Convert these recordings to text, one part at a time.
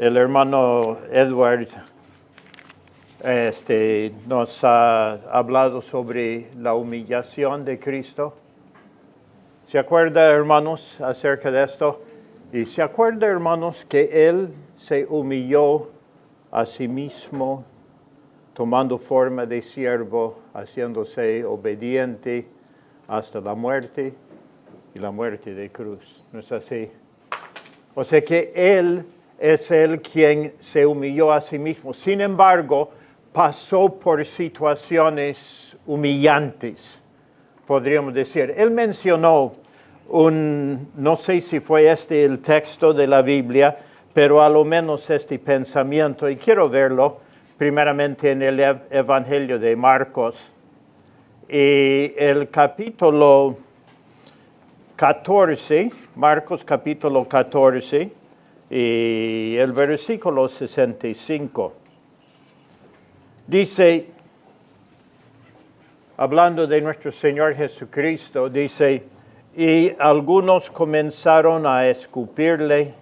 El hermano Edward nos ha hablado sobre la humillación de Cristo. ¿Se acuerda, hermanos, acerca de esto? Y se acuerda, hermanos, que Él se humilló a sí mismo, tomando forma de siervo, haciéndose obediente hasta la muerte y la muerte de cruz. ¿No es así? O sea que Él es el quien se humilló a sí mismo. Sin embargo, pasó por situaciones humillantes, podríamos decir. Él mencionó no sé si fue el texto de la Biblia, pero a lo menos este pensamiento, y quiero verlo primeramente en el Evangelio de Marcos, y el capítulo 14, Marcos capítulo 14, y el versículo 65. Dice, hablando de nuestro Señor Jesucristo, dice, y algunos comenzaron a escupirle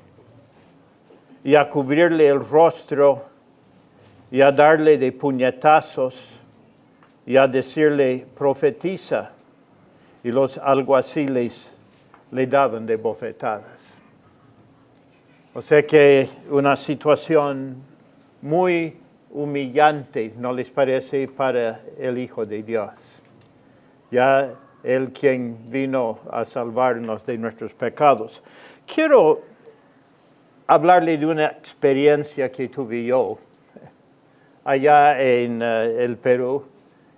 y a cubrirle el rostro y a darle de puñetazos y a decirle, profetiza, y los alguaciles le daban de bofetadas. O sea que una situación muy humillante, ¿no les parece?, para el Hijo de Dios. Ya Él quien vino a salvarnos de nuestros pecados. Quiero hablarle de una experiencia que tuve yo allá en el Perú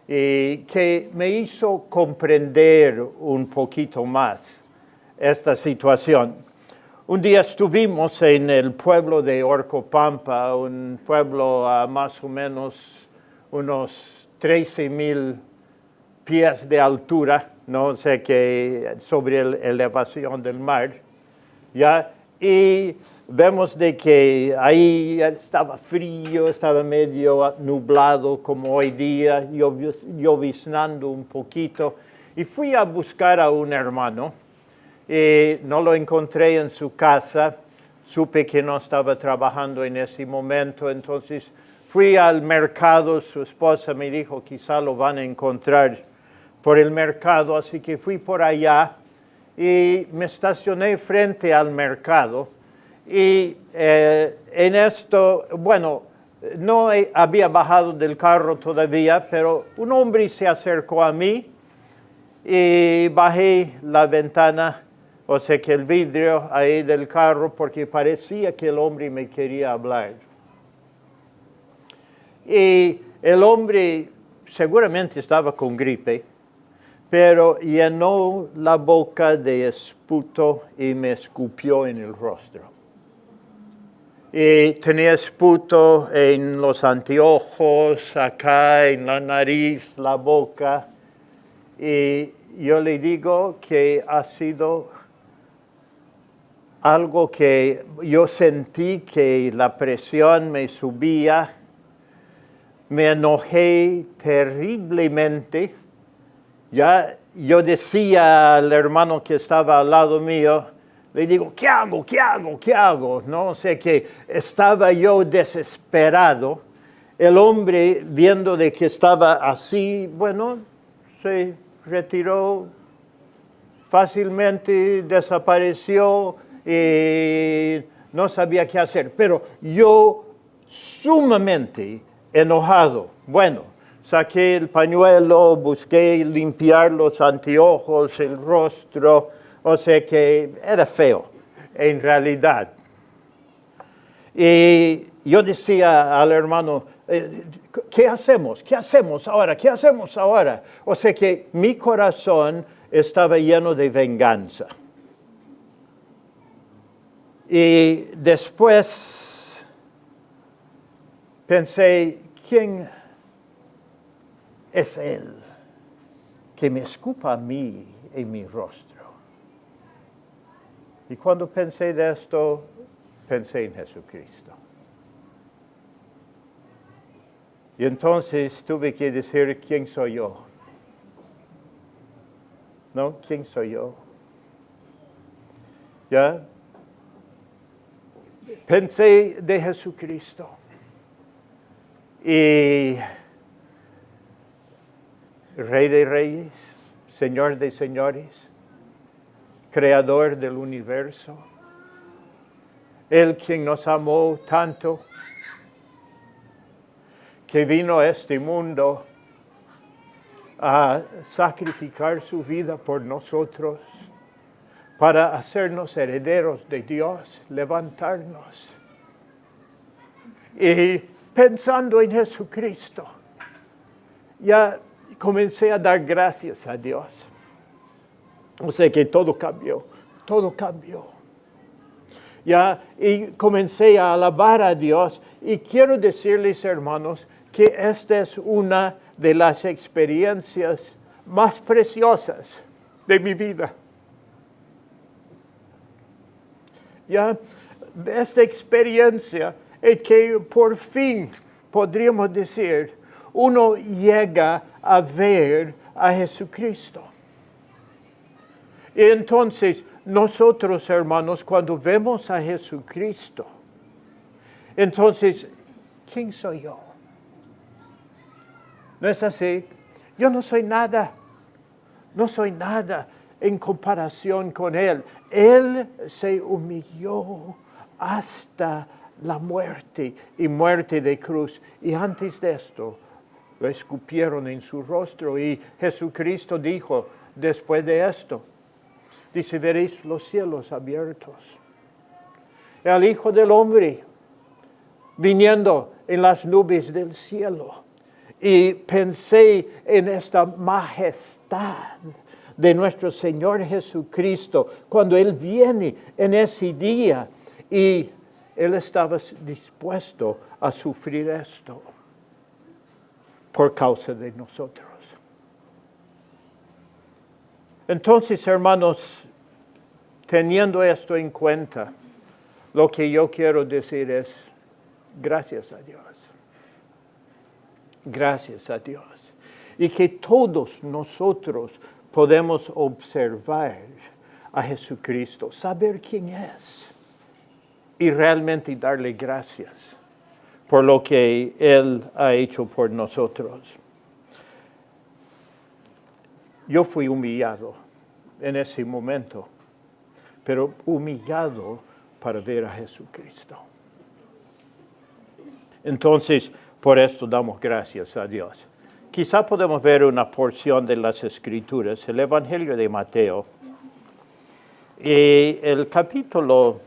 y que me hizo comprender un poquito más esta situación. Un día estuvimos en el pueblo de Orcopampa, un pueblo a más o menos unos 13,000 pies de altura, no sé qué, sobre la elevación del mar, ¿ya? Y vemos de que ahí estaba frío, estaba medio nublado como hoy día, lloviznando un poquito, y fui a buscar a un hermano. No lo encontré en su casa, supe que no estaba trabajando en ese momento, entonces fui al mercado, su esposa me dijo, quizá lo van a encontrar por el mercado, así que fui por allá y me estacioné frente al mercado y en esto, bueno, no había bajado del carro todavía, pero un hombre se acercó a mí y bajé la ventana, o sea que el vidrio ahí del carro, porque parecía que el hombre me quería hablar. Y el hombre seguramente estaba con gripe, pero llenó la boca de esputo y me escupió en el rostro. Y tenía esputo en los anteojos, acá en la nariz, la boca. Y yo le digo que ha sido algo que yo sentí que la presión me subía, me enojé terriblemente. Ya yo decía al hermano que estaba al lado mío, le digo, ¿qué hago? ¿Qué hago? ¿Qué hago? No sé, que estaba yo desesperado. El hombre, viendo de que estaba así, bueno, se retiró fácilmente, desapareció y no sabía qué hacer. Pero yo sumamente enojado, bueno, saqué el pañuelo, busqué limpiar los anteojos, el rostro, o sea que era feo, en realidad. Y yo decía al hermano, ¿qué hacemos? ¿Qué hacemos ahora? ¿Qué hacemos ahora? O sea que mi corazón estaba lleno de venganza. Y después pensé, ¿quién es Él que me escupa a mí en mi rostro? Y cuando pensé de esto, pensé en Jesucristo. Y entonces tuve que decir, ¿quién soy yo? ¿No? ¿Quién soy yo? ¿Ya? pensé de Jesucristo y Rey de Reyes, Señor de Señores, Creador del universo, Él quien nos amó tanto, que vino a este mundo a sacrificar su vida por nosotros, para hacernos herederos de Dios, levantarnos. Y pensando en Jesucristo, ya comencé a dar gracias a Dios. O sea que todo cambió, todo cambió. Ya, y comencé a alabar a Dios. Y quiero decirles, hermanos, que esta es una de las experiencias más preciosas de mi vida. Ya, esta experiencia es que por fin, podríamos decir, uno llega a ver a Jesucristo. Y entonces, nosotros, hermanos, cuando vemos a Jesucristo, entonces, ¿quién soy yo? ¿No es así? Yo no soy nada. No soy nada en comparación con Él. Él se humilló hasta la muerte y muerte de cruz. Y antes de esto, lo escupieron en su rostro. Y Jesucristo dijo, después de esto, dice, veréis los cielos abiertos. El Hijo del Hombre viniendo en las nubes del cielo. Y pensé en esta majestad de nuestro Señor Jesucristo cuando Él viene en ese día y Él estaba dispuesto a sufrir esto por causa de nosotros. Entonces, hermanos, teniendo esto en cuenta, lo que yo quiero decir es, gracias a Dios. Gracias a Dios. Y que todos nosotros podemos observar a Jesucristo, saber quién es y realmente darle gracias por lo que Él ha hecho por nosotros. Yo fui humillado en ese momento, pero humillado para ver a Jesucristo. Entonces, por esto damos gracias a Dios. Quizá podemos ver una porción de las Escrituras, el Evangelio de Mateo, y el capítulo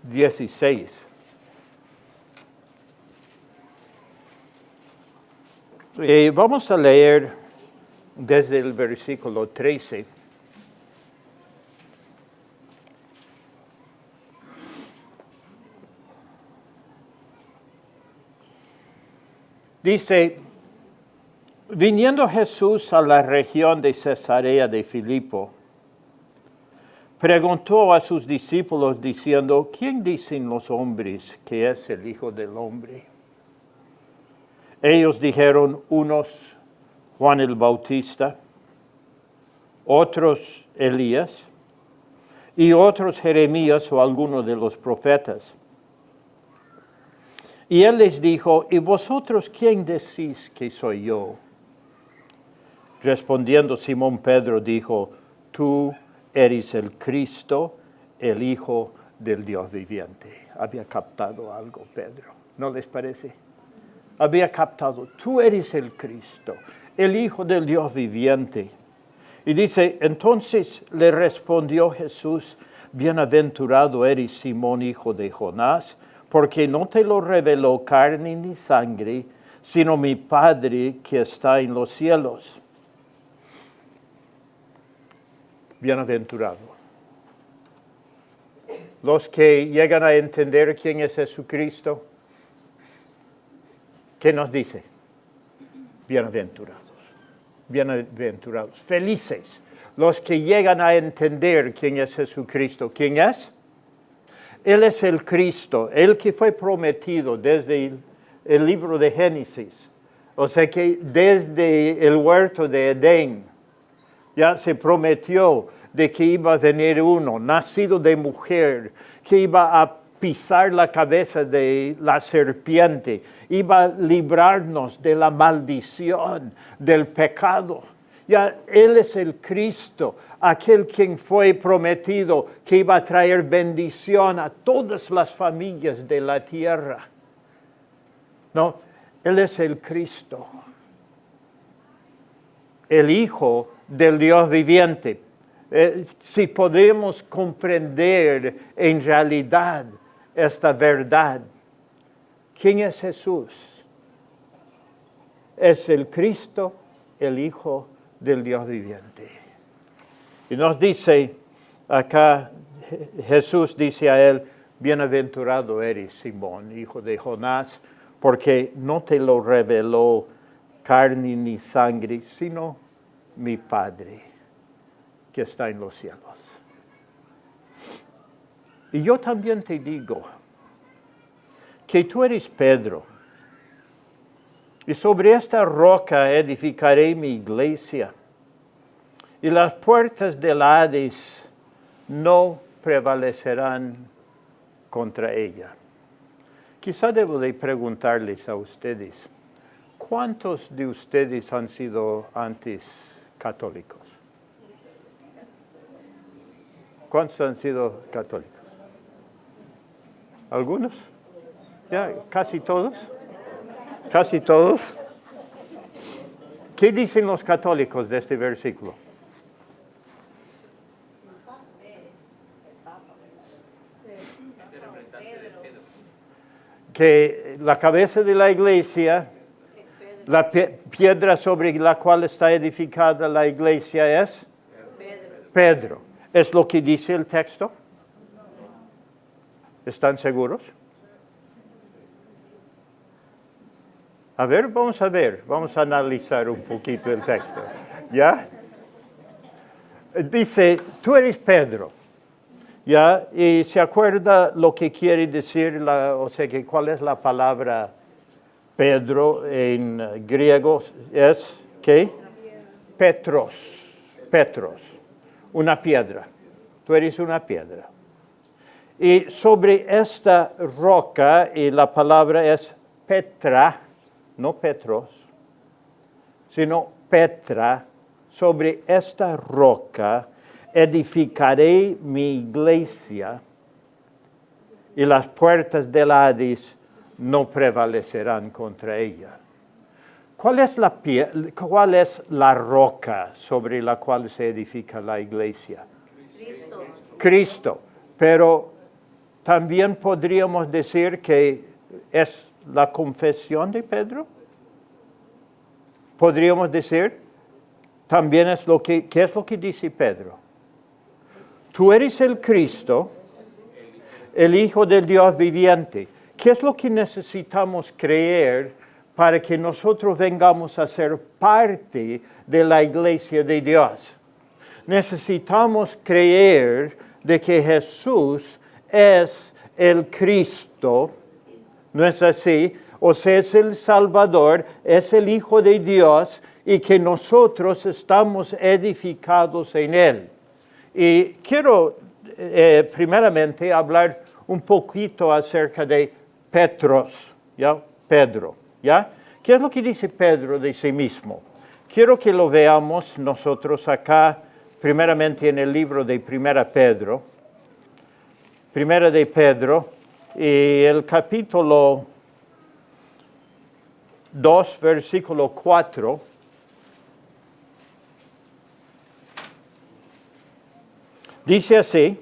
16. Y vamos a leer desde el versículo 13. Dice, viniendo Jesús a la región de Cesarea de Filipo, preguntó a sus discípulos diciendo, ¿quién dicen los hombres que es el Hijo del Hombre? Ellos dijeron, unos Juan el Bautista, otros Elías, y otros Jeremías o alguno de los profetas. Y él les dijo, ¿y vosotros quién decís que soy yo? Respondiendo Simón Pedro dijo, tú eres el Cristo, el Hijo del Dios viviente. Había captado algo, Pedro, ¿no les parece? Había captado, tú eres el Cristo, el Hijo del Dios viviente. Y dice, entonces le respondió Jesús, bienaventurado eres Simón, hijo de Jonás, porque no te lo reveló carne ni sangre, sino mi Padre que está en los cielos. Bienaventurado. Los que llegan a entender quién es Jesucristo, ¿qué nos dice? Bienaventurados. Bienaventurados. Felices. Los que llegan a entender quién es Jesucristo. ¿Quién es? Él es el Cristo, el que fue prometido desde el libro de Génesis. O sea que desde el huerto de Edén ya se prometió de que iba a venir uno, nacido de mujer, que iba a pisar la cabeza de la serpiente, iba a librarnos de la maldición, del pecado. Ya Él es el Cristo, aquel quien fue prometido que iba a traer bendición a todas las familias de la tierra. No, Él es el Cristo, el Hijo del Dios viviente. Si podemos comprender en realidad esta verdad, ¿quién es Jesús? Es el Cristo, el Hijo del Dios viviente. Y nos dice acá, Jesús dice a él, bienaventurado eres, Simón, hijo de Jonás, porque no te lo reveló carne ni sangre, sino mi Padre que está en los cielos. Y yo también te digo que tú eres Pedro, y sobre esta roca edificaré mi iglesia, y las puertas del Hades no prevalecerán contra ella. Quizá debo de preguntarles a ustedes, ¿cuántos de ustedes han sido antes católicos? ¿Cuántos han sido católicos? ¿Algunos? ¿Ya? ¿Casi todos? ¿Casi todos? ¿Qué dicen los católicos de este versículo? Que la cabeza de la iglesia, la piedra sobre la cual está edificada la iglesia es Pedro. ¿Es lo que dice el texto? ¿Están seguros? A ver, vamos a analizar un poquito el texto. ¿Ya? Dice, tú eres Pedro. ¿Ya? Y se acuerda lo que quiere decir, ¿cuál es la palabra Pedro en griego? Es, ¿qué? Petros. Una piedra. Tú eres una piedra. Y sobre esta roca, y la palabra es Petra, no Petros, sino Petra, sobre esta roca edificaré mi iglesia, y las puertas del Hades no prevalecerán contra ella. ¿Cuál es la roca sobre la cual se edifica la iglesia? Cristo. Pero también podríamos decir que es la confesión de Pedro. Podríamos decir, también es ¿qué es lo que dice Pedro? Tú eres el Cristo, el Hijo del Dios viviente. ¿Qué es lo que necesitamos creer para que nosotros vengamos a ser parte de la iglesia de Dios? Necesitamos creer de que Jesús es el Cristo, ¿no es así? O sea, es el Salvador, es el Hijo de Dios y que nosotros estamos edificados en Él. Y quiero primeramente hablar un poquito acerca de Petros, ¿ya? Pedro, ¿ya? ¿Qué es lo que dice Pedro de sí mismo? Quiero que lo veamos nosotros acá, primeramente en el libro de Primera de Pedro, y el capítulo 2, versículo 4, dice así,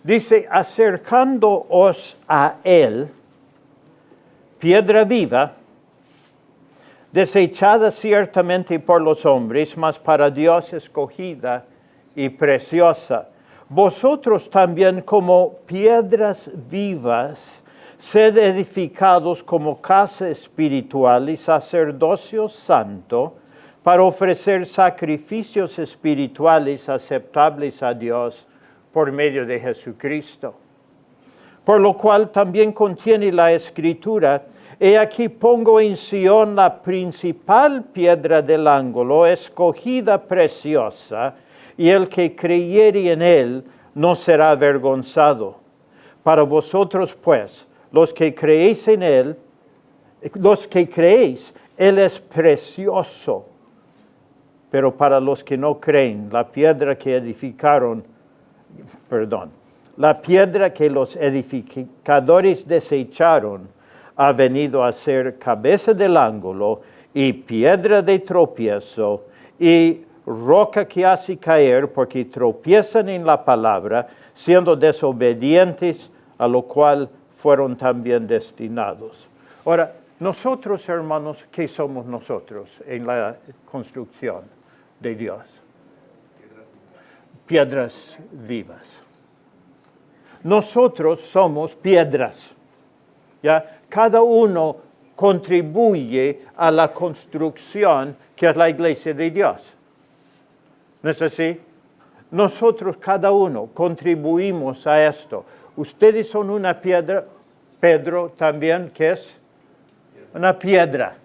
dice, acercándoos a Él, piedra viva, desechada ciertamente por los hombres, mas para Dios escogida y preciosa. Vosotros también como piedras vivas, sed edificados como casa espiritual y sacerdocio santo, para ofrecer sacrificios espirituales aceptables a Dios por medio de Jesucristo. Por lo cual también contiene la Escritura, he aquí pongo en Sión la principal piedra del ángulo, escogida preciosa, y el que creyere en él no será avergonzado. Para vosotros, pues, los que creéis en Él, Él es precioso. Pero para los que no creen, la piedra que los edificadores desecharon, ha venido a ser cabeza del ángulo y piedra de tropiezo y roca que hace caer porque tropiezan en la palabra, siendo desobedientes, a lo cual fueron también destinados. Ahora, nosotros, hermanos, ¿qué somos nosotros en la construcción de Dios? Piedras vivas. Nosotros somos piedras. ¿Ya? Cada uno contribuye a la construcción que es la iglesia de Dios. ¿No es así? Nosotros, cada uno, contribuimos a esto. Ustedes son una piedra, Pedro también, ¿qué es? Una piedra.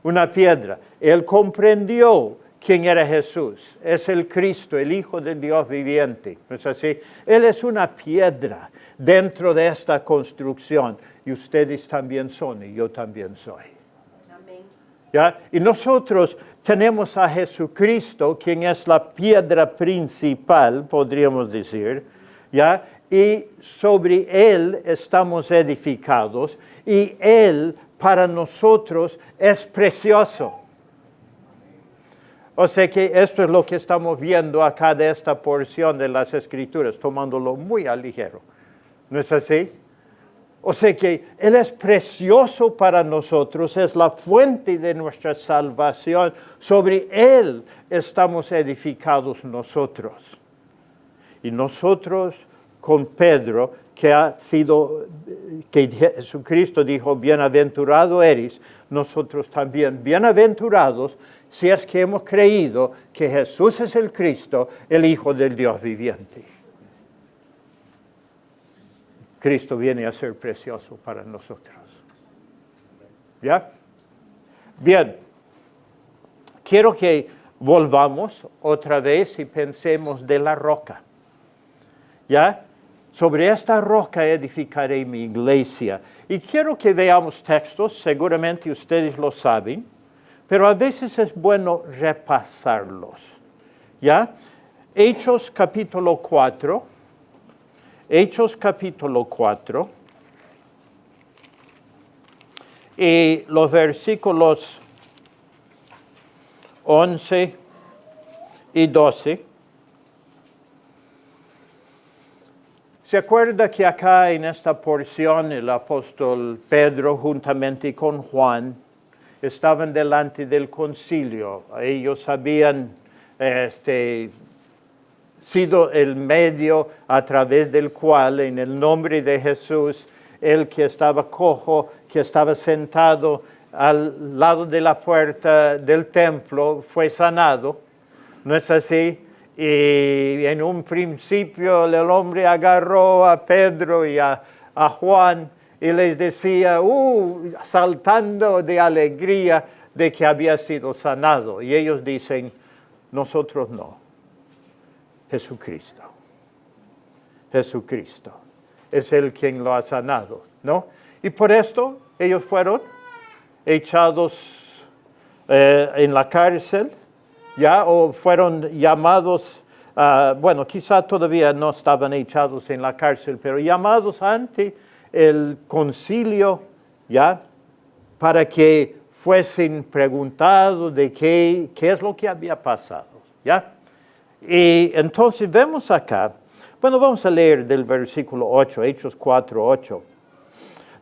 Una piedra. Él comprendió quién era Jesús. Es el Cristo, el Hijo del Dios viviente. ¿No es así? Él es una piedra dentro de esta construcción. Y ustedes también son, y yo también soy. Amén. ¿Ya? Y nosotros tenemos a Jesucristo, quien es la piedra principal, podríamos decir, ¿ya? Y sobre Él estamos edificados, y Él para nosotros es precioso. O sea que esto es lo que estamos viendo acá de esta porción de las Escrituras, tomándolo muy a ligero. ¿No es así? O sea que Él es precioso para nosotros, es la fuente de nuestra salvación. Sobre Él estamos edificados nosotros. Y nosotros con Pedro, que Jesucristo dijo, bienaventurado eres, nosotros también, bienaventurados, si es que hemos creído que Jesús es el Cristo, el Hijo del Dios viviente. Cristo viene a ser precioso para nosotros. ¿Ya? Bien. Quiero que volvamos otra vez y pensemos de la roca. ¿Ya? Sobre esta roca edificaré mi iglesia. Y quiero que veamos textos, seguramente ustedes lo saben, pero a veces es bueno repasarlos. ¿Ya? Hechos capítulo 4. Hechos capítulo 4 y los versículos 11 y 12. ¿Se acuerda que acá en esta porción el apóstol Pedro juntamente con Juan estaban delante del concilio? Ellos habían sido el medio a través del cual, en el nombre de Jesús, el que estaba cojo, que estaba sentado al lado de la puerta del templo, fue sanado. ¿No es así? Y en un principio el hombre agarró a Pedro y a Juan y les decía, saltando de alegría de que había sido sanado. Y ellos dicen, nosotros no. Jesucristo. Jesucristo es el quien lo ha sanado, ¿no? Y por esto ellos fueron echados en la cárcel, ¿ya? O fueron llamados, bueno, quizá todavía no estaban echados en la cárcel, pero llamados ante el concilio, ¿ya? Para que fuesen preguntados de qué es lo que había pasado, ¿ya? Y entonces vemos acá, bueno, vamos a leer del versículo 8, Hechos 4, 8.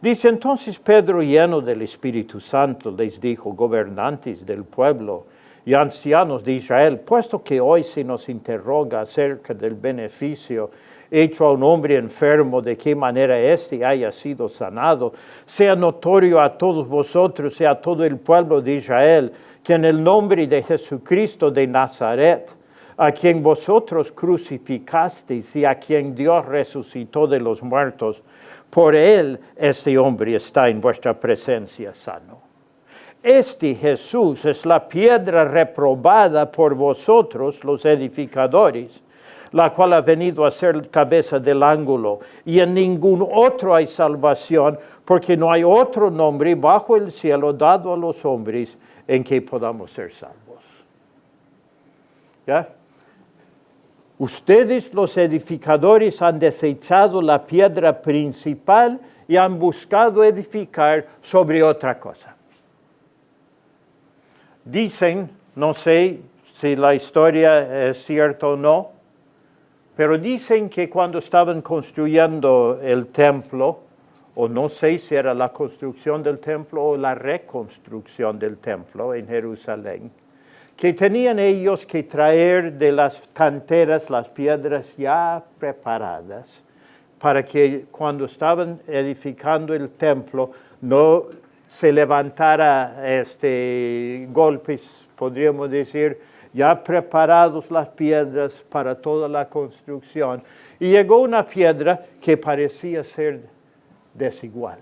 Dice, entonces Pedro, lleno del Espíritu Santo, les dijo, gobernantes del pueblo y ancianos de Israel, puesto que hoy se nos interroga acerca del beneficio hecho a un hombre enfermo, de qué manera éste haya sido sanado, sea notorio a todos vosotros y a todo el pueblo de Israel, que en el nombre de Jesucristo de Nazaret, a quien vosotros crucificasteis y a quien Dios resucitó de los muertos, por él este hombre está en vuestra presencia sano. Este Jesús es la piedra reprobada por vosotros, los edificadores, la cual ha venido a ser cabeza del ángulo, y en ningún otro hay salvación, porque no hay otro nombre bajo el cielo dado a los hombres en que podamos ser salvos. ¿Ya? Ustedes, los edificadores, han desechado la piedra principal y han buscado edificar sobre otra cosa. Dicen, no sé si la historia es cierta o no, pero dicen que cuando estaban construyendo el templo, o no sé si era la construcción del templo o la reconstrucción del templo en Jerusalén, que tenían ellos que traer de las canteras las piedras ya preparadas para que cuando estaban edificando el templo no se levantara golpes, podríamos decir, ya preparados las piedras para toda la construcción. Y llegó una piedra que parecía ser desigual.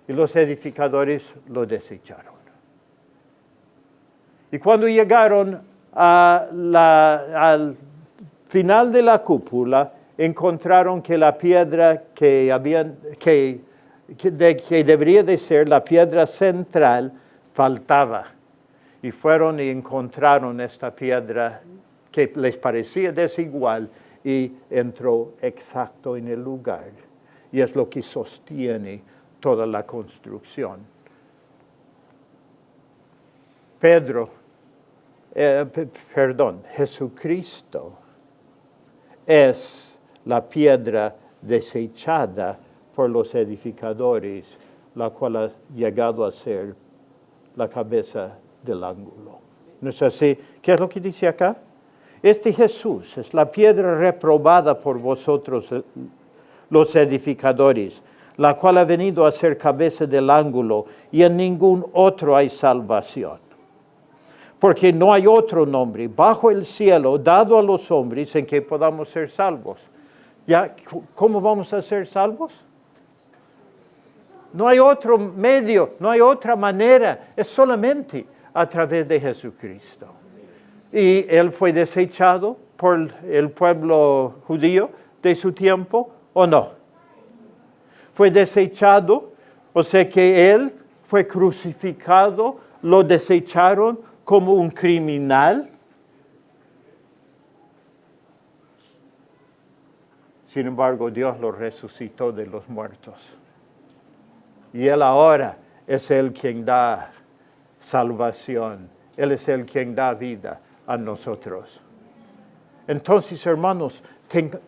Y los edificadores lo desecharon. Y cuando llegaron al final de la cúpula, encontraron que la piedra que debería de ser la piedra central faltaba. Y fueron y encontraron esta piedra que les parecía desigual y entró exacto en el lugar. Y es lo que sostiene toda la construcción. Jesucristo es la piedra desechada por los edificadores, la cual ha llegado a ser la cabeza del ángulo. ¿No es así? ¿Qué es lo que dice acá? Este Jesús es la piedra reprobada por vosotros, los edificadores, la cual ha venido a ser cabeza del ángulo, y en ningún otro hay salvación. Porque no hay otro nombre bajo el cielo dado a los hombres en que podamos ser salvos. ¿Ya? ¿Cómo vamos a ser salvos? No hay otro medio, no hay otra manera, es solamente a través de Jesucristo. Y Él fue desechado por el pueblo judío de su tiempo, ¿o no? Fue desechado, o sea que Él fue crucificado, lo desecharon como un criminal. Sin embargo, Dios lo resucitó de los muertos. Y Él ahora es el quien da salvación. Él es el quien da vida a nosotros. Entonces, hermanos,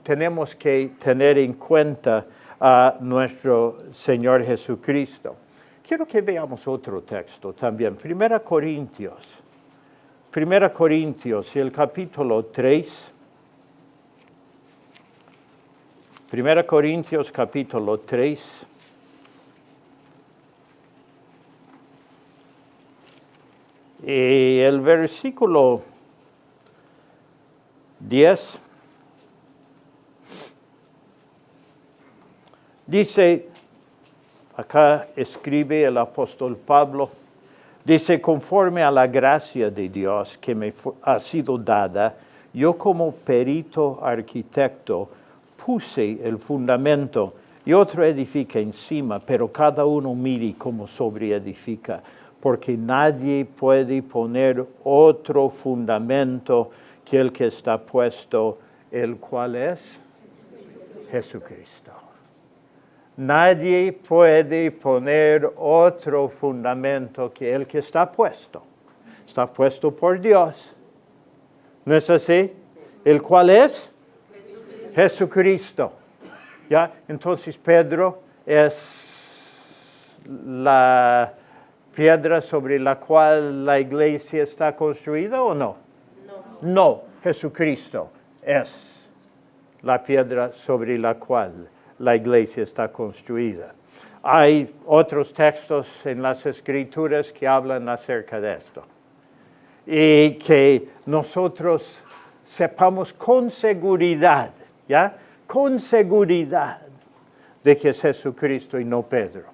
tenemos que tener en cuenta a nuestro Señor Jesucristo. Quiero que veamos otro texto también. 1 Corintios, el capítulo 3. 1 Corintios, capítulo 3. Y el versículo 10 dice, acá escribe el apóstol Pablo, dice, conforme a la gracia de Dios que me ha sido dada, yo como perito arquitecto puse el fundamento y otro edifica encima, pero cada uno mire cómo sobreedifica, porque nadie puede poner otro fundamento que el que está puesto, el cual es Jesucristo. Nadie puede poner otro fundamento que el que está puesto. Está puesto por Dios. ¿No es así? ¿El cual es? Jesucristo. ¿Ya? Entonces Pedro es la piedra sobre la cual la iglesia está construida, ¿o no? No, Jesucristo es la piedra sobre la cual la iglesia está construida. Hay otros textos en las Escrituras que hablan acerca de esto. Y que nosotros sepamos con seguridad, ¿ya? Con seguridad de que es Jesucristo y no Pedro,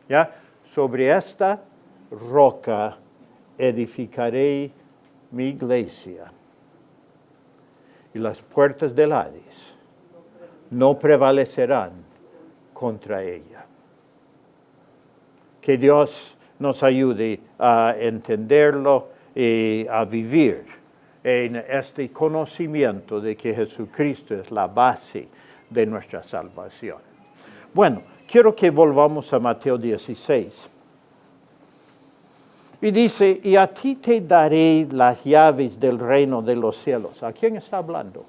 ¿ya? Sobre esta roca edificaré mi iglesia. y las puertas del Hades no prevalecerán contra ella. Que Dios nos ayude a entenderlo y a vivir en este conocimiento de que Jesucristo es la base de nuestra salvación. Bueno, quiero que volvamos a Mateo 16. Y dice, y a ti te daré las llaves del reino de los cielos. ¿A quién está hablando?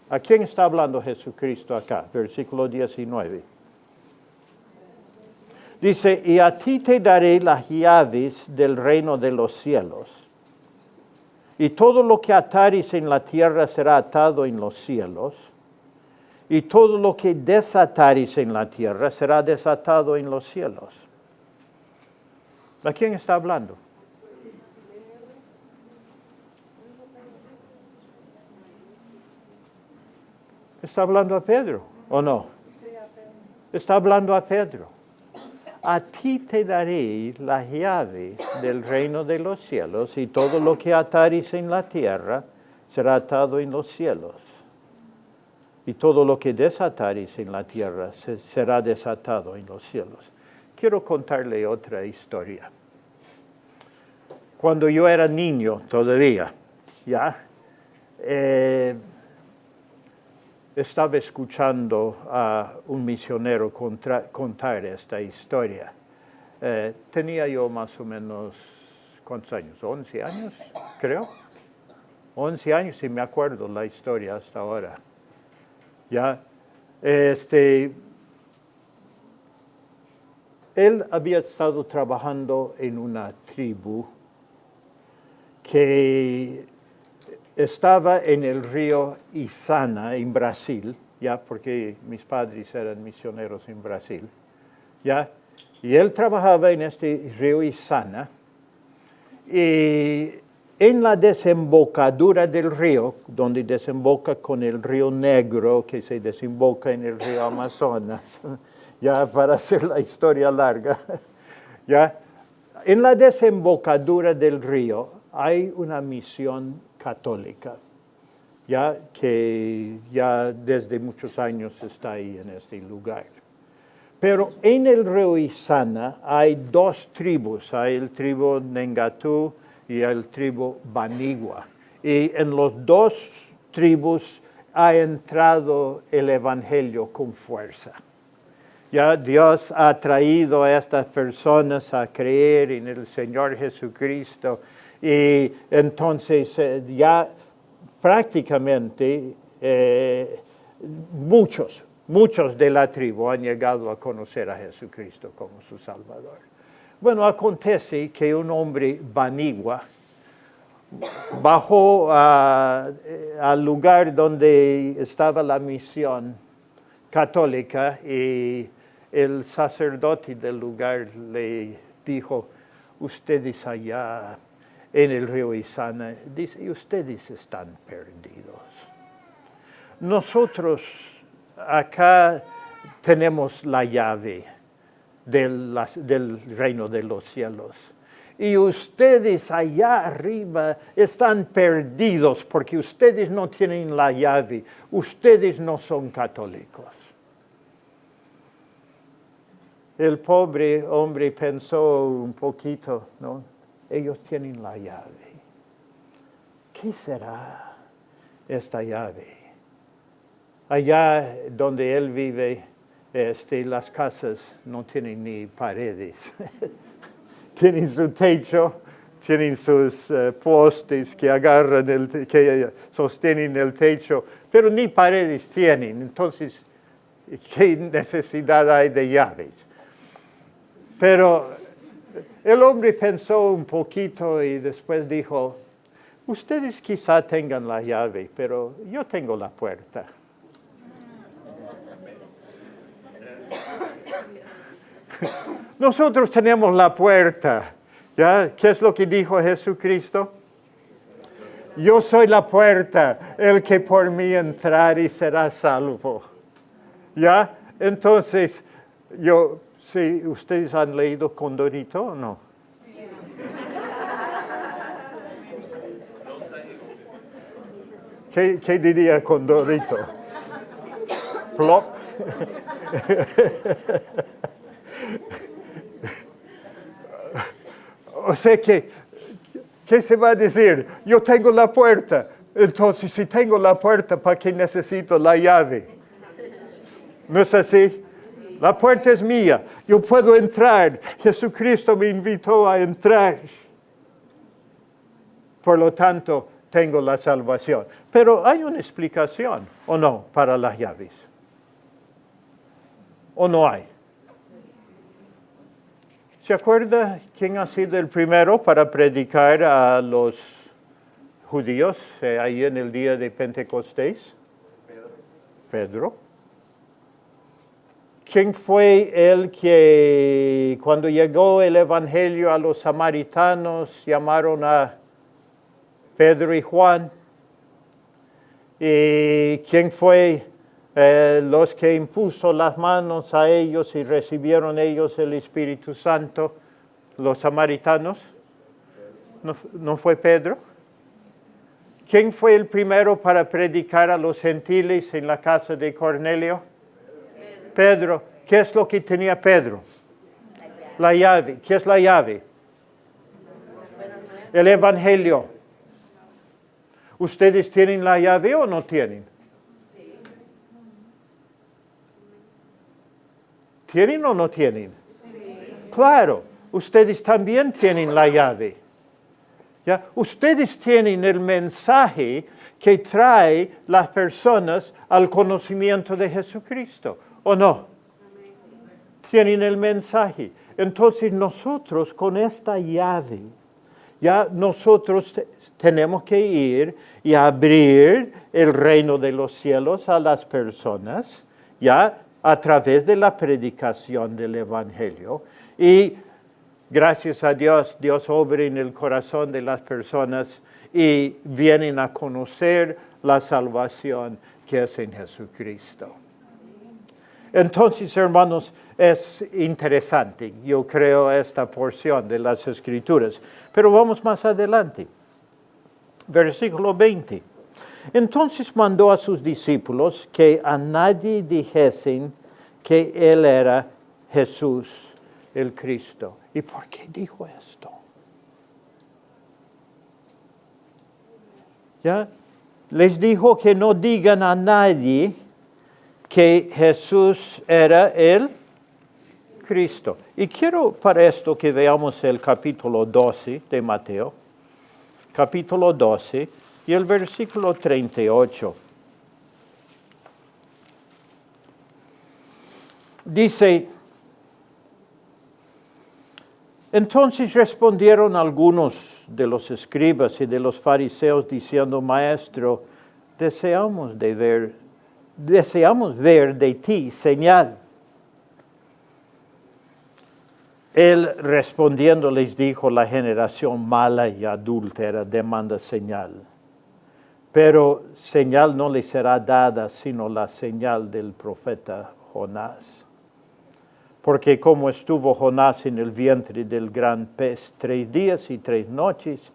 ¿A quién está hablando Jesucristo acá? Versículo 19. Dice, y a ti te daré las llaves del reino de los cielos. Y todo lo que atares en la tierra será atado en los cielos. Y todo lo que desatares en la tierra será desatado en los cielos. ¿A quién está hablando? ¿Está hablando a Pedro o no? Está hablando a Pedro. A ti te daré la llave del reino de los cielos y todo lo que atares en la tierra será atado en los cielos. Y todo lo que desatares en la tierra será desatado en los cielos. Quiero contarle otra historia. Cuando yo era niño todavía, ¿ya? Estaba escuchando a un misionero contar esta historia. Tenía yo más o menos, ¿cuántos años? 11 años, creo. 11 años y me acuerdo la historia hasta ahora. ¿Ya? Él había estado trabajando en una tribu que estaba en el río Isana, en Brasil, ya, porque mis padres eran misioneros en Brasil, ya, y él trabajaba en este río Isana, y en la desembocadura del río, donde desemboca con el río Negro, que se desemboca en el río Amazonas, ya, para hacer la historia larga, ya, en la desembocadura del río hay una misión católica, ya que ya desde muchos años está ahí en este lugar. Pero en el río Isana hay dos tribus, hay el tribu Nengatú y el tribu Banigua. Y en los dos tribus ha entrado el evangelio con fuerza. Ya Dios ha traído a estas personas a creer en el Señor Jesucristo y entonces ya prácticamente muchos de la tribu han llegado a conocer a Jesucristo como su Salvador. Bueno, acontece que un hombre banigua bajó al lugar donde estaba la misión católica y el sacerdote del lugar le dijo, ustedes allá en el río Isana, dice, ustedes están perdidos. Nosotros acá tenemos la llave del reino de los cielos. Y ustedes allá arriba están perdidos porque ustedes no tienen la llave. Ustedes no son católicos. El pobre hombre pensó un poquito, ¿no? Ellos tienen la llave. ¿Qué será esta llave? Allá donde él vive, las casas no tienen ni paredes. Tienen su techo, tienen sus postes que sostienen el techo, pero ni paredes tienen. Entonces, ¿qué necesidad hay de llaves? Pero el hombre pensó un poquito y después dijo, ustedes quizá tengan la llave, pero yo tengo la puerta. Nosotros tenemos la puerta. ¿Ya? ¿Qué es lo que dijo Jesucristo? Yo soy la puerta, el que por mí entrare será salvo. ¿Ya? Entonces, sí, ¿ustedes han leído Condorito o no? ¿Qué diría Condorito? Plop. O sea que, ¿qué se va a decir? Yo tengo la puerta. Entonces, si tengo la puerta, ¿para qué necesito la llave? ¿No es así? La puerta es mía. Yo puedo entrar. Jesucristo me invitó a entrar. Por lo tanto, tengo la salvación. Pero hay una explicación, ¿o no?, para las llaves. ¿O no hay? ¿Se acuerda quién ha sido el primero para predicar a los judíos ahí en el día de Pentecostés? Pedro. ¿Quién fue el que cuando llegó el evangelio a los samaritanos llamaron a Pedro y Juan? ¿Y quién fue los que impuso las manos a ellos y recibieron ellos el Espíritu Santo? Los samaritanos. ¿No fue Pedro? ¿Quién fue el primero para predicar a los gentiles en la casa de Cornelio? Pedro. ¿Qué es lo que tenía Pedro? La llave. ¿Qué es la llave? El evangelio. ¿Ustedes tienen la llave o no tienen? ¿Tienen o no tienen? Claro, ustedes también tienen la llave. ¿Ya? Ustedes tienen el mensaje que trae las personas al conocimiento de Jesucristo, ¿o no? Tienen el mensaje. Entonces nosotros con esta llave, ya nosotros tenemos que ir y abrir el reino de los cielos a las personas, ya a través de la predicación del Evangelio. Y gracias a Dios, Dios obra en el corazón de las personas y vienen a conocer la salvación que es en Jesucristo. Entonces, hermanos, es interesante, yo creo, esta porción de las Escrituras. Pero vamos más adelante. Versículo 20. Entonces mandó a sus discípulos que a nadie dijesen que él era Jesús, el Cristo. ¿Y por qué dijo esto? ¿Ya? Les dijo que no digan a nadie que Jesús era el Cristo. Y quiero para esto que veamos el capítulo 12 de Mateo. Capítulo 12 y el versículo 38. Dice, entonces respondieron algunos de los escribas y de los fariseos diciendo, Maestro, deseamos ver de ti señal. Él respondiendo les dijo, la generación mala y adúltera demanda señal. Pero señal no le será dada sino la señal del profeta Jonás. Porque como estuvo Jonás en el vientre del gran pez 3 días y 3 noches,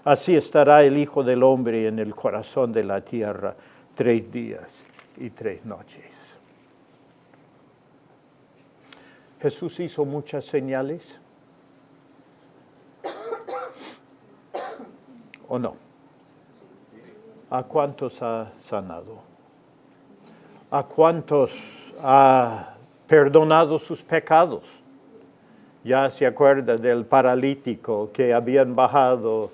así estará el Hijo del Hombre en el corazón de la tierra 3 días y 3 noches. Jesús hizo muchas señales. ¿O no? ¿A cuántos ha sanado? ¿A cuántos ha perdonado sus pecados? Ya se acuerda del paralítico que habían bajado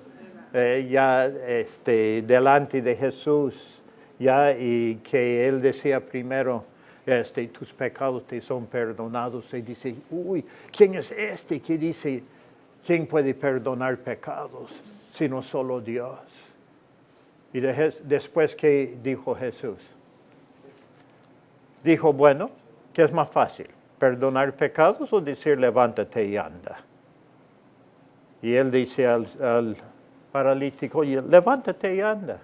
delante de Jesús, y que él decía primero, tus pecados te son perdonados. Y dice, ¿quién es este que dice, quién puede perdonar pecados sino solo Dios? Y después, ¿qué dijo Jesús? Dijo, bueno, ¿qué es más fácil? ¿Perdonar pecados o decir levántate y anda? Y él dice al paralítico, levántate y anda.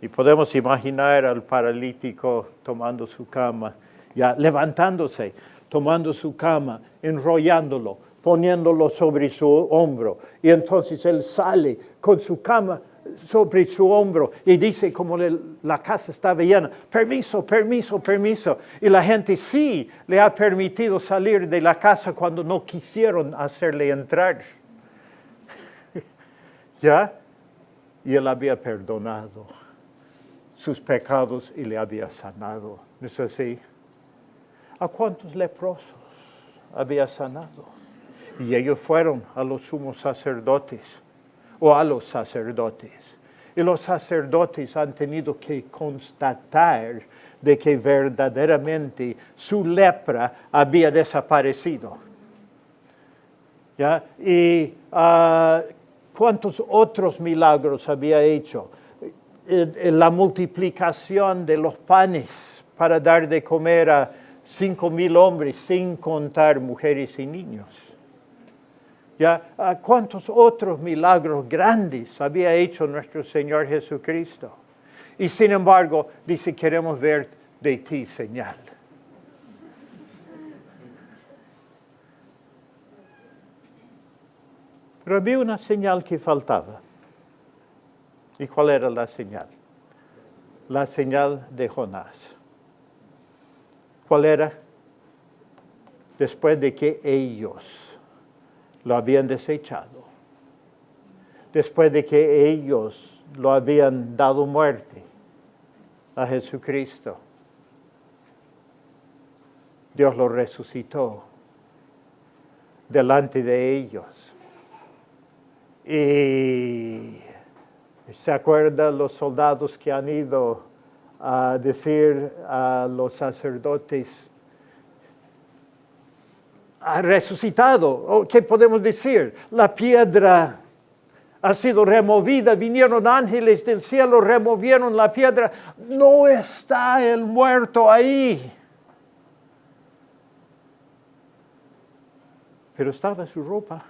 Y podemos imaginar al paralítico tomando su cama, ya levantándose, tomando su cama, enrollándolo, poniéndolo sobre su hombro. Y entonces él sale con su cama sobre su hombro y dice como la casa estaba llena, permiso, permiso, permiso. Y la gente sí le ha permitido salir de la casa cuando no quisieron hacerle entrar. ¿Ya? Y él había perdonado sus pecados y le había sanado. ¿No es así? ¿A cuántos leprosos había sanado? Y ellos fueron a los sumos sacerdotes o a los sacerdotes. Y los sacerdotes han tenido que constatar de que verdaderamente su lepra había desaparecido. ¿Ya? Y ¿cuántos otros milagros había hecho? La multiplicación de los panes para dar de comer a 5,000 hombres, sin contar mujeres y niños. ¿Ya? ¿Cuántos otros milagros grandes había hecho nuestro Señor Jesucristo? Y sin embargo, dice, queremos ver de ti señal. Pero había una señal que faltaba. ¿Y cuál era la señal? La señal de Jonás. ¿Cuál era? Después de que ellos lo habían desechado, después de que ellos lo habían dado muerte a Jesucristo, Dios lo resucitó delante de ellos. Y ¿se acuerdan los soldados que han ido a decir a los sacerdotes, ha resucitado? ¿Qué podemos decir? La piedra ha sido removida, vinieron ángeles del cielo, removieron la piedra, no está el muerto ahí. Pero estaba su ropa.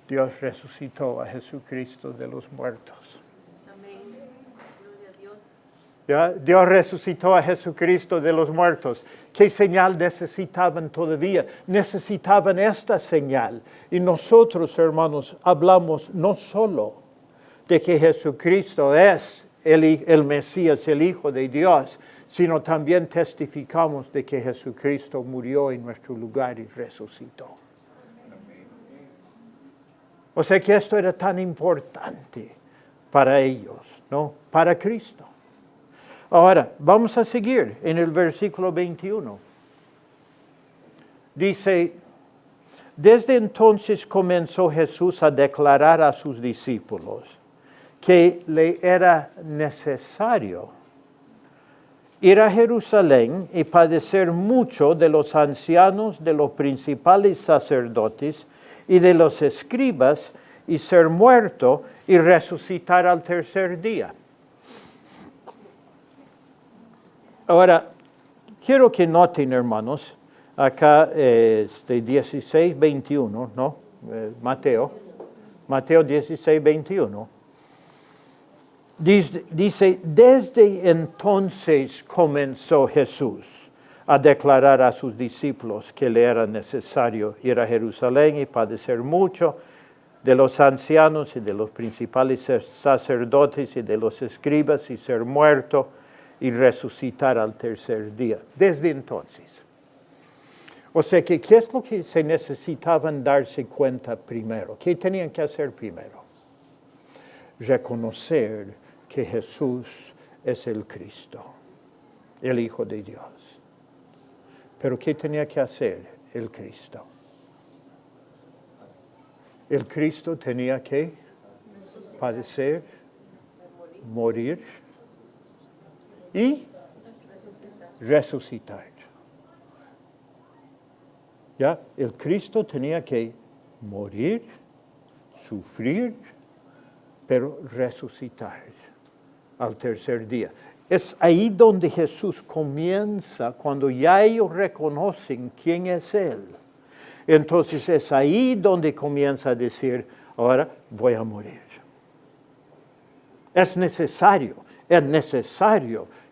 Dios resucitó a Jesucristo de los muertos. Amén. Gloria a Dios. ¿Ya? Dios resucitó a Jesucristo de los muertos. ¿Qué señal necesitaban todavía? Necesitaban esta señal. Y nosotros, hermanos, hablamos no solo de que Jesucristo es el Mesías, el Hijo de Dios, sino también testificamos de que Jesucristo murió en nuestro lugar y resucitó. O sea que esto era tan importante para ellos, ¿no? Para Cristo. Ahora, vamos a seguir en el versículo 21. Dice, desde entonces comenzó Jesús a declarar a sus discípulos que le era necesario ir a Jerusalén y padecer mucho de los ancianos, de los principales sacerdotes y de los escribas, y ser muerto y resucitar al tercer día. Ahora, quiero que noten, hermanos, acá 16, 21, ¿no? Mateo 16, 21. Dice, desde entonces comenzó Jesús a declarar a sus discípulos que le era necesario ir a Jerusalén y padecer mucho de los ancianos y de los principales sacerdotes y de los escribas y ser muerto y resucitar al tercer día. Desde entonces. O sea que, ¿qué es lo que se necesitaban darse cuenta primero? ¿Qué tenían que hacer primero? Reconocer que Jesús es el Cristo, el Hijo de Dios. Pero ¿qué tenía que hacer el Cristo? El Cristo tenía que padecer, morir y resucitar. ¿Ya? El Cristo tenía que morir, sufrir, pero resucitar al tercer día. Es ahí donde Jesús comienza, cuando ya ellos reconocen quién es Él. Entonces es ahí donde comienza a decir, ahora voy a morir. Es necesario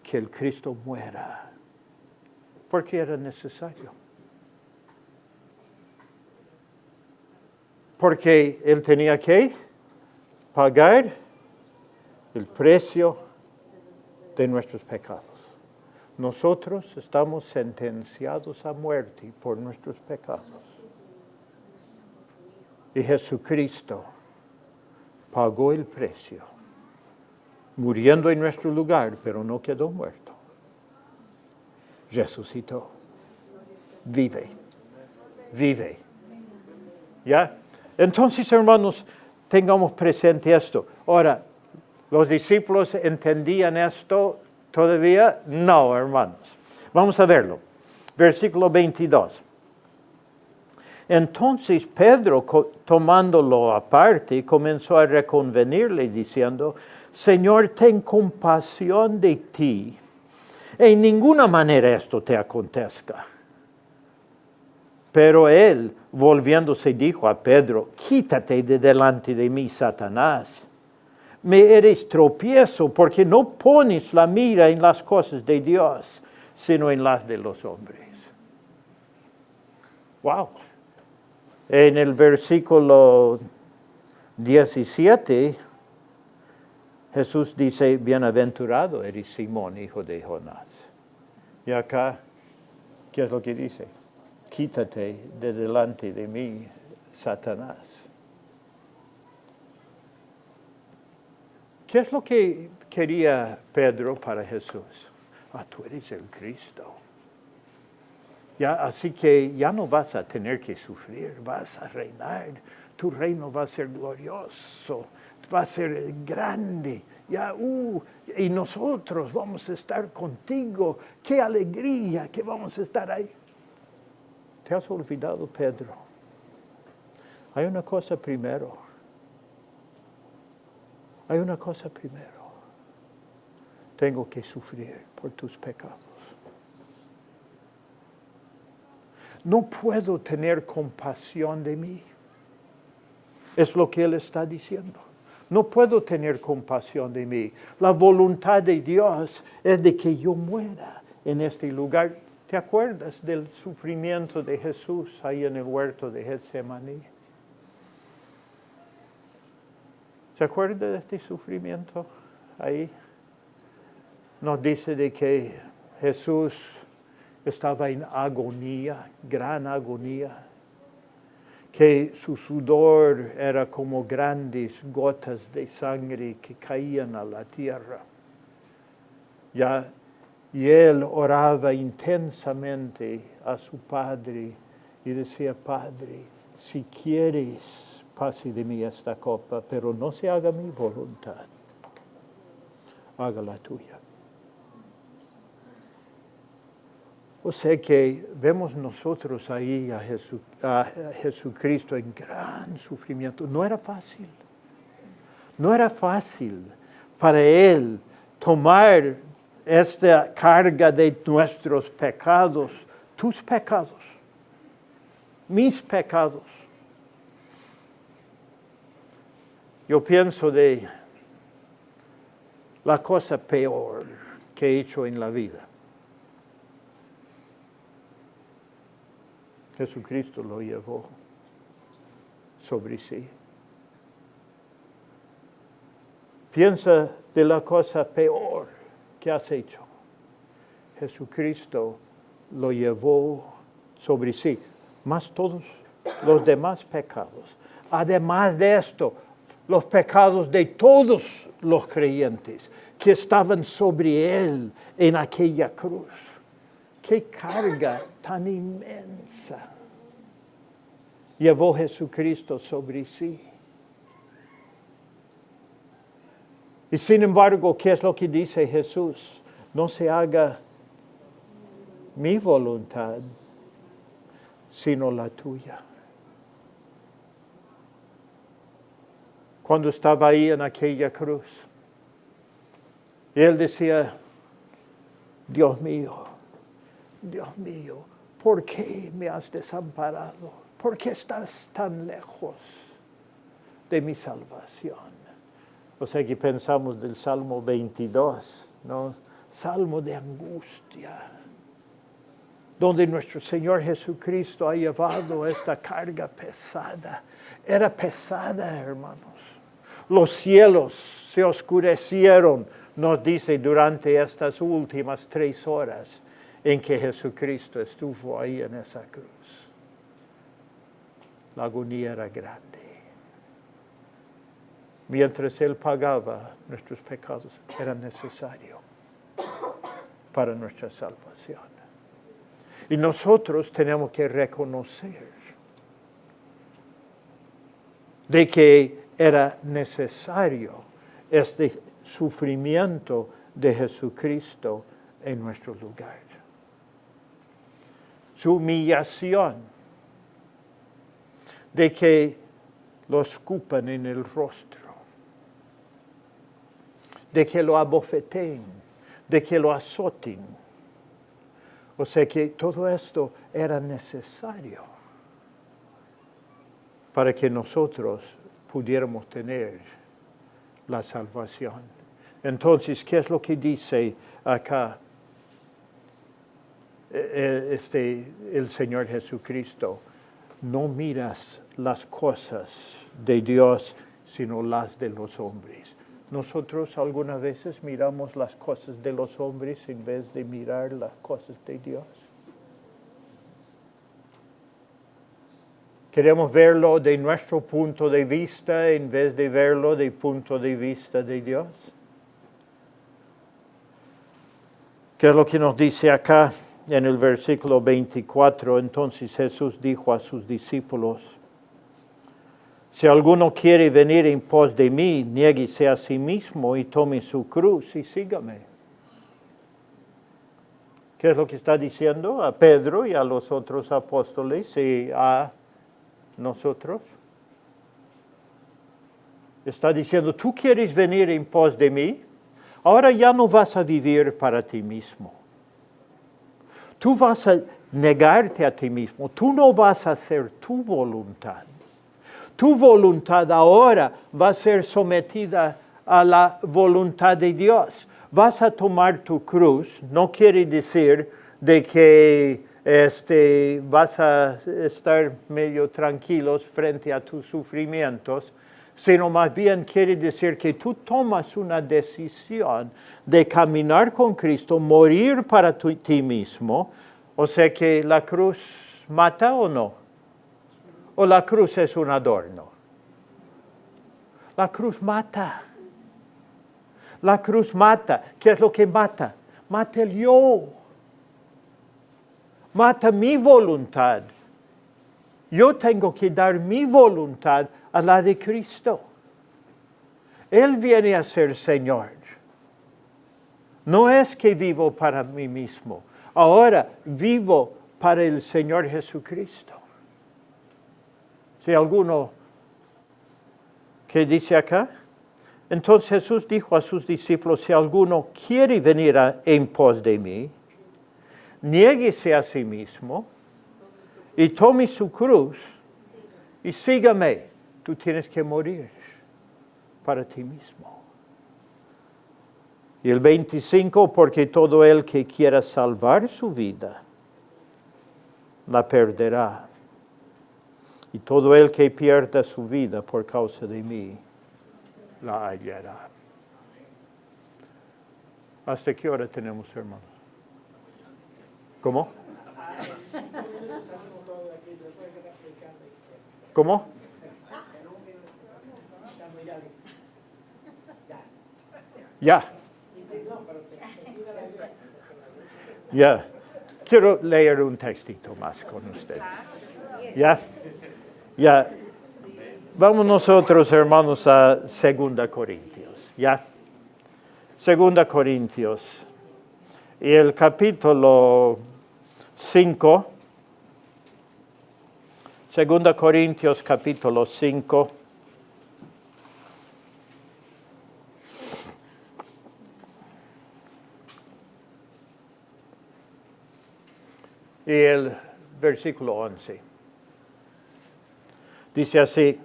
que el Cristo muera. ¿Por qué era necesario? Porque Él tenía que pagar el precio de nuestros pecados. Nosotros estamos sentenciados a muerte por nuestros pecados. Y Jesucristo pagó el precio, muriendo en nuestro lugar, pero no quedó muerto. Resucitó. Vive. Vive. ¿Ya? Entonces, hermanos, tengamos presente esto. Ahora, ¿los discípulos entendían esto todavía? No, hermanos. Vamos a verlo. Versículo 22. Entonces Pedro, tomándolo aparte, comenzó a reconvenirle diciendo, Señor, ten compasión de ti. En ninguna manera esto te acontezca. Pero él, volviéndose, dijo a Pedro, quítate de delante de mí, Satanás. Me eres tropiezo porque no pones la mira en las cosas de Dios, sino en las de los hombres. Wow. En el versículo 17, Jesús dice, bienaventurado eres Simón, hijo de Jonás. Y acá, ¿qué es lo que dice? Quítate de delante de mí, Satanás. ¿Qué es lo que quería Pedro para Jesús? Tú eres el Cristo. Ya, así que ya no vas a tener que sufrir, vas a reinar. Tu reino va a ser glorioso, va a ser grande. Ya, y nosotros vamos a estar contigo. Qué alegría que vamos a estar ahí. ¿Te has olvidado, Pedro? Hay una cosa primero. Hay una cosa primero. Tengo que sufrir por tus pecados. No puedo tener compasión de mí. Es lo que él está diciendo. No puedo tener compasión de mí. La voluntad de Dios es de que yo muera en este lugar. ¿Te acuerdas del sufrimiento de Jesús ahí en el huerto de Getsemaní? ¿Se acuerda de este sufrimiento ahí? Nos dice de que Jesús estaba en agonía, gran agonía, que su sudor era como grandes gotas de sangre que caían a la tierra. Y él oraba intensamente a su Padre y decía, Padre, si quieres, pase de mí esta copa, pero no se haga mi voluntad, haga la tuya. O sea que vemos nosotros ahí a Jesucristo en gran sufrimiento. No era fácil. No era fácil para Él tomar esta carga de nuestros pecados, tus pecados, mis pecados. Yo pienso de la cosa peor que he hecho en la vida. Jesucristo lo llevó sobre sí. Piensa de la cosa peor que has hecho. Jesucristo lo llevó sobre sí, más todos los demás pecados. Además de esto, los pecados de todos los creyentes que estaban sobre él en aquella cruz. ¡Qué carga tan inmensa llevó Jesucristo sobre sí! Y sin embargo, ¿qué es lo que dice Jesús? No se haga mi voluntad, sino la tuya. Cuando estaba ahí en aquella cruz, él decía, Dios mío, ¿por qué me has desamparado? ¿Por qué estás tan lejos de mi salvación? O sea que pensamos del Salmo 22, ¿no? Salmo de angustia. donde nuestro Señor Jesucristo ha llevado esta carga pesada. Era pesada, hermanos. Los cielos se oscurecieron, nos dice, durante estas últimas 3 horas en que Jesucristo estuvo ahí en esa cruz. La agonía era grande. Mientras Él pagaba nuestros pecados, era necesario para nuestra salvación. Y nosotros tenemos que reconocer de que era necesario este sufrimiento de Jesucristo en nuestro lugar. Su humillación, de que lo escupan en el rostro, de que lo abofeteen, de que lo azoten. O sea que todo esto era necesario para que nosotros pudiéramos tener la salvación. Entonces, ¿qué es lo que dice acá el Señor Jesucristo? No miras las cosas de Dios, sino las de los hombres. Nosotros algunas veces miramos las cosas de los hombres en vez de mirar las cosas de Dios. Queremos verlo de nuestro punto de vista en vez de verlo del punto de vista de Dios. ¿Qué es lo que nos dice acá en el versículo 24? Entonces Jesús dijo a sus discípulos: si alguno quiere venir en pos de mí, niéguese a sí mismo y tome su cruz y sígame. ¿Qué es lo que está diciendo a Pedro y a los otros apóstoles y a nosotros? Está diciendo, tú quieres venir en pos de mí, ahora ya no vas a vivir para ti mismo. Tú vas a negarte a ti mismo, tú no vas a hacer tu voluntad. Tu voluntad ahora va a ser sometida a la voluntad de Dios. Vas a tomar tu cruz, no quiere decir de que vas a estar medio tranquilos frente a tus sufrimientos, sino más bien quiere decir que tú tomas una decisión de caminar con Cristo, morir para ti mismo. O sea que la cruz mata o no. ¿O la cruz es un adorno? La cruz mata. La cruz mata. ¿Qué es lo que mata? Mata el yo. Mata mi voluntad. Yo tengo que dar mi voluntad a la de Cristo. Él viene a ser Señor. No es que vivo para mí mismo. Ahora vivo para el Señor Jesucristo. Si alguno que dice acá, entonces Jesús dijo a sus discípulos, si alguno quiere venir en pos de mí, niéguese a sí mismo y tome su cruz y sígame. Tú tienes que morir para ti mismo. Y el 25, porque todo el que quiera salvar su vida, la perderá. Y todo el que pierda su vida por causa de mí, la hallará. ¿Hasta qué hora tenemos, hermanos? ¿Cómo? ¿Cómo? Ya. Ya. Quiero leer un textito más con ustedes. ¿Ya? Ya, vamos nosotros, hermanos, a 2 Corintios, ¿ya? 2 Corintios, y el capítulo 5, 2 Corintios capítulo 5, y el versículo 11. Dice así,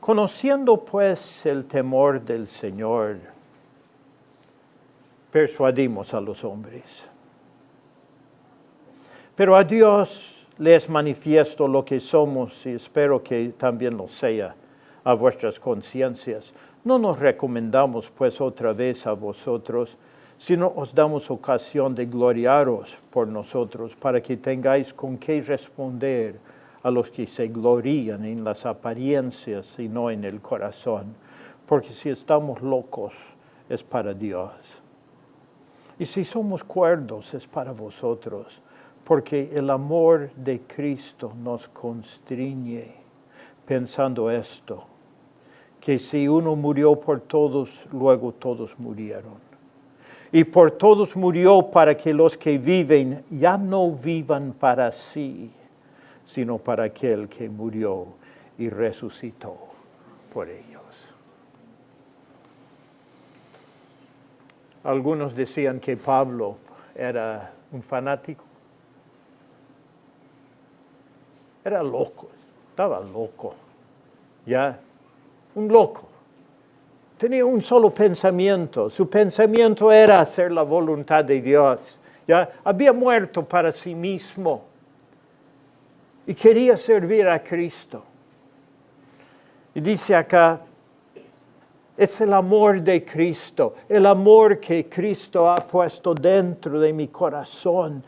conociendo pues el temor del Señor, persuadimos a los hombres. Pero a Dios le es manifiesto lo que somos y espero que también lo sea a vuestras conciencias. No nos recomendamos pues otra vez a vosotros, sino os damos ocasión de gloriaros por nosotros, para que tengáis con qué responder a los que se glorían en las apariencias y no en el corazón. Porque si estamos locos, es para Dios. Y si somos cuerdos, es para vosotros, porque el amor de Cristo nos constriñe, pensando esto, que si uno murió por todos, luego todos murieron. Y por todos murió para que los que viven ya no vivan para sí, sino para aquel que murió y resucitó por ellos. Algunos decían que Pablo era un fanático. Era loco, estaba loco, ya, un loco. Tenía un solo pensamiento, su pensamiento era hacer la voluntad de Dios. Ya había muerto para sí mismo y quería servir a Cristo. Y dice acá, es el amor de Cristo, el amor que Cristo ha puesto dentro de mi corazón,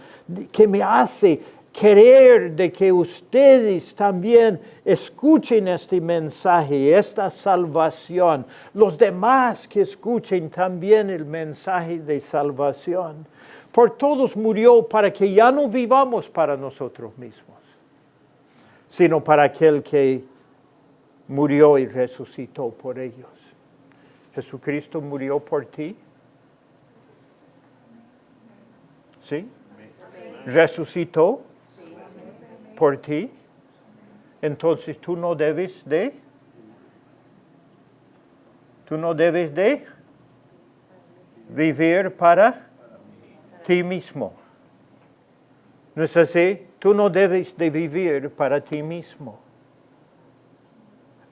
que me hace querer de que ustedes también escuchen este mensaje, esta salvación. Los demás que escuchen también el mensaje de salvación. Por todos murió para que ya no vivamos para nosotros mismos, sino para aquel que murió y resucitó por ellos. Jesucristo murió por ti. ¿Sí? Resucitó por ti. Entonces tú no debes de vivir para ti mismo. ¿No es así? Tú no debes de vivir para ti mismo.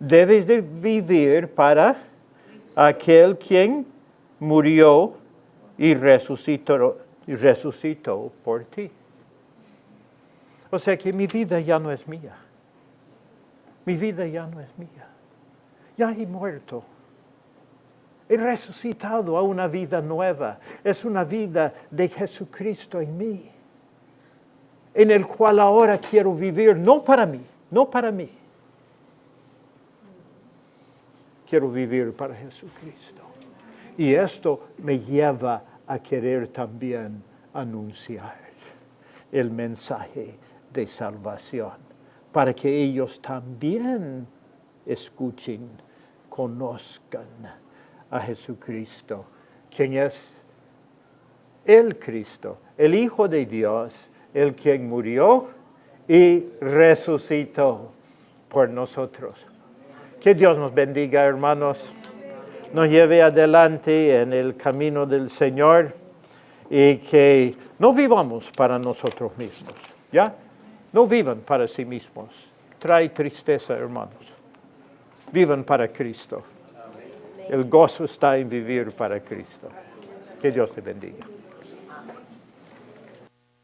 Debes de vivir para aquel quien murió y resucitó por ti. O sea que mi vida ya no es mía. Mi vida ya no es mía. Ya he muerto. He resucitado a una vida nueva. Es una vida de Jesucristo en mí, en el cual ahora quiero vivir, no para mí. Quiero vivir para Jesucristo. Y esto me lleva a querer también anunciar el mensaje de salvación, para que ellos también escuchen, conozcan a Jesucristo, quien es el Cristo, el Hijo de Dios, el quien murió y resucitó por nosotros. Que Dios nos bendiga, hermanos, nos lleve adelante en el camino del Señor y que no vivamos para nosotros mismos, ¿ya? No vivan para sí mismos. Trae tristeza, hermanos. Vivan para Cristo. El gozo está en vivir para Cristo. Que Dios te bendiga.